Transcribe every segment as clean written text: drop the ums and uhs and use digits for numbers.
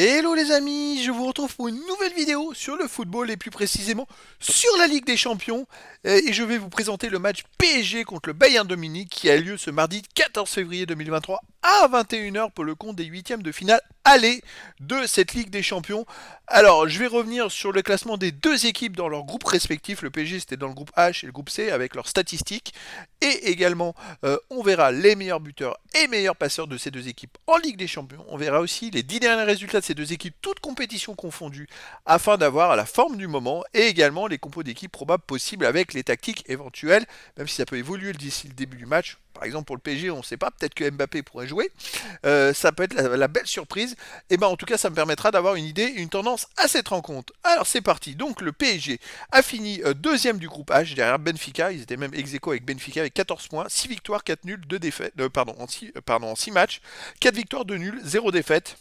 Hello les amis, je vous retrouve pour une nouvelle vidéo sur le football et plus précisément sur la Ligue des Champions. Et je vais vous présenter le match PSG contre le Bayern de Munich qui a lieu ce mardi 14 février 2023 à 21h pour le compte des huitièmes de finale aller de cette Ligue des Champions. Alors je vais revenir sur le classement des deux équipes dans leurs groupes respectifs. Le PSG c'était dans le groupe H et le groupe C avec leurs statistiques. Et également on verra les meilleurs buteurs et meilleurs passeurs de ces deux équipes en Ligue des Champions. On verra aussi les 10 derniers résultats de ces deux équipes, toutes compétitions confondues, afin d'avoir la forme du moment et également les compos d'équipes probables possibles avec les tactiques éventuelles, même si ça peut évoluer d'ici le début du match. Par exemple pour le PSG, on ne sait pas, peut-être que Mbappé pourrait jouer. Ça peut être la belle surprise. Et ben en tout cas, ça me permettra d'avoir une idée, une tendance à cette rencontre. Alors c'est parti. Donc le PSG a fini deuxième du groupe H derrière Benfica. Ils étaient même ex-aequo avec Benfica avec 14 points, 6 victoires, 4 nuls, 2 défaites. En 6 matchs, 4 victoires, 2 nuls, 0 défaite.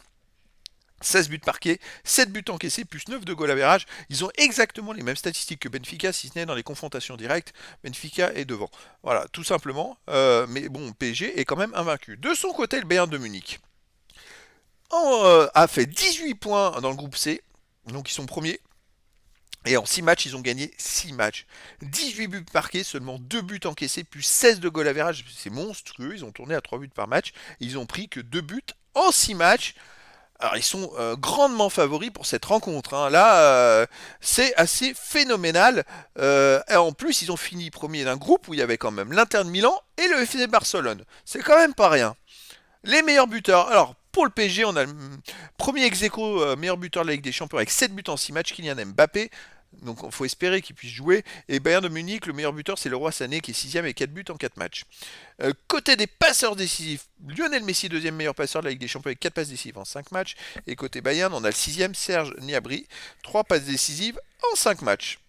16 buts marqués, 7 buts encaissés, plus 9 de goal average. Ils ont exactement les mêmes statistiques que Benfica, si ce n'est dans les confrontations directes. Benfica est devant. Voilà, tout simplement. Mais bon, PSG est quand même invaincu. De son côté, le Bayern de Munich a fait 18 points dans le groupe C. Donc ils sont premiers. Et en 6 matchs, ils ont gagné 6 matchs. 18 buts marqués, seulement 2 buts encaissés, plus 16 de goal average. C'est monstrueux. Ils ont tourné à 3 buts par match. Ils ont pris que 2 buts en 6 matchs. Alors ils sont grandement favoris pour cette rencontre, hein. Là, c'est assez phénoménal. Et en plus, ils ont fini premier d'un groupe où il y avait quand même l'Inter de Milan et le FC Barcelone. C'est quand même pas rien. Les meilleurs buteurs. Alors pour le PSG, on a le premier ex-aequo meilleur buteur de la Ligue des Champions avec 7 buts en 6 matchs, Kylian Mbappé. Donc il faut espérer qu'il puisse jouer. Et Bayern de Munich, le meilleur buteur, c'est Leroy Sané qui est 6ème avec 4 buts en 4 matchs. Côté des passeurs décisifs, Lionel Messi, deuxième meilleur passeur de la Ligue des Champions avec 4 passes décisives en 5 matchs. Et côté Bayern, on a le 6ème Serge Gnabry, 3 passes décisives en 5 matchs.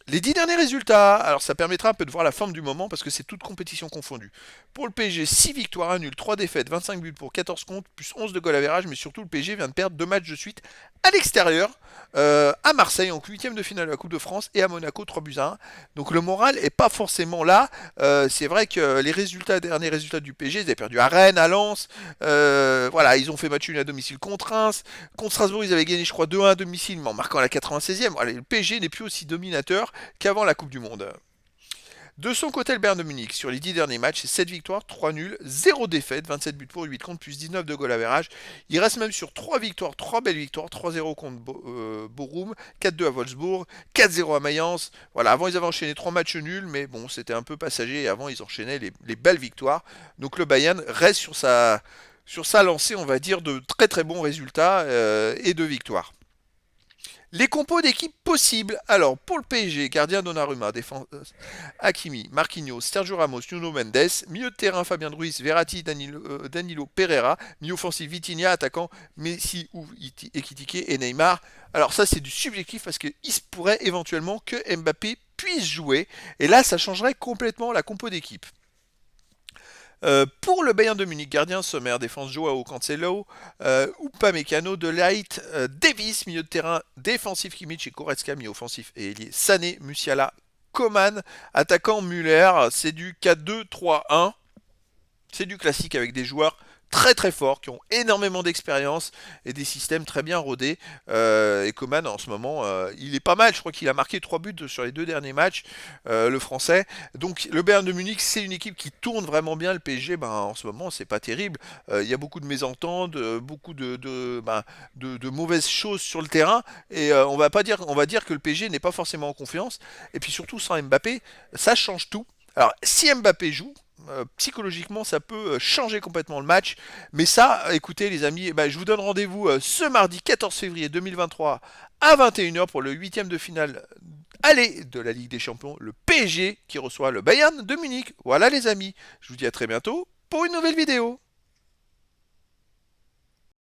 Les 10 derniers résultats, alors ça permettra un peu de voir la forme du moment parce que c'est toute compétition confondue. Pour le PSG, 6 victoires, 1 nul, 3 défaites, 25 buts pour 14 comptes, plus 11 de goal average, mais surtout le PSG vient de perdre 2 matchs de suite à l'extérieur, à Marseille en 8ème de finale de la Coupe de France et à Monaco 3 buts à 1. Donc le moral est pas forcément là. C'est vrai que les derniers résultats du PSG, ils avaient perdu à Rennes, à Lens, voilà, ils ont fait match nul à domicile contre Reims, contre Strasbourg ils avaient gagné je crois 2-1 à domicile, mais en marquant à la 96e. Voilà, le PSG n'est plus aussi dominateur qu'avant la Coupe du Monde. De son côté, le Bayern de Munich, sur les 10 derniers matchs, c'est 7 victoires, 3 nuls, 0 défaites, 27 buts pour 8 contre, plus 19 de goal average. Il reste même sur 3 victoires, 3 belles victoires, 3-0 contre Bochum, 4-2 à Wolfsburg, 4-0 à Mayence. Voilà, avant ils avaient enchaîné 3 matchs nuls, mais bon, c'était un peu passager et avant ils enchaînaient les belles victoires. Donc le Bayern reste sur sa lancée, on va dire, de très très bons résultats et de victoires. Les compos d'équipe possibles. Alors, pour le PSG, gardien Donnarumma, défense Hakimi, Marquinhos, Sergio Ramos, Nuno Mendes, milieu de terrain Fabien Ruiz, Verratti, Danilo Pereira, milieu offensif Vitinha, attaquant Messi ou Ekitike et Neymar. Alors ça c'est du subjectif parce qu'il se pourrait éventuellement que Mbappé puisse jouer et là ça changerait complètement la compo d'équipe. Pour le Bayern de Munich, gardien sommaire, défense Joao Cancelo, Upamecano, De Ligt, Davis, milieu de terrain, défensif Kimmich et Goretzka, milieu offensif et ailier Sané, Musiala, Coman, attaquant Müller, c'est du 4-2-3-1, c'est du classique avec des joueurs très très forts, qui ont énormément d'expérience et des systèmes très bien rodés. Et Coman en ce moment, il est pas mal, je crois qu'il a marqué 3 buts sur les 2 derniers matchs, le français. Donc le Bayern de Munich, c'est une équipe qui tourne vraiment bien. Le PSG, ben, en ce moment, c'est pas terrible. Il y a beaucoup de mésententes, beaucoup de mauvaises choses sur le terrain. Et on va dire que le PSG n'est pas forcément en confiance. Et puis surtout sans Mbappé, ça change tout. Alors si Mbappé joue, psychologiquement ça peut changer complètement le match. Mais ça, écoutez les amis, je vous donne rendez-vous ce mardi 14 février 2023 à 21h pour le huitième de finale aller de la Ligue des Champions, le PSG qui reçoit le Bayern de Munich. Voilà les amis, je vous dis à très bientôt pour une nouvelle vidéo.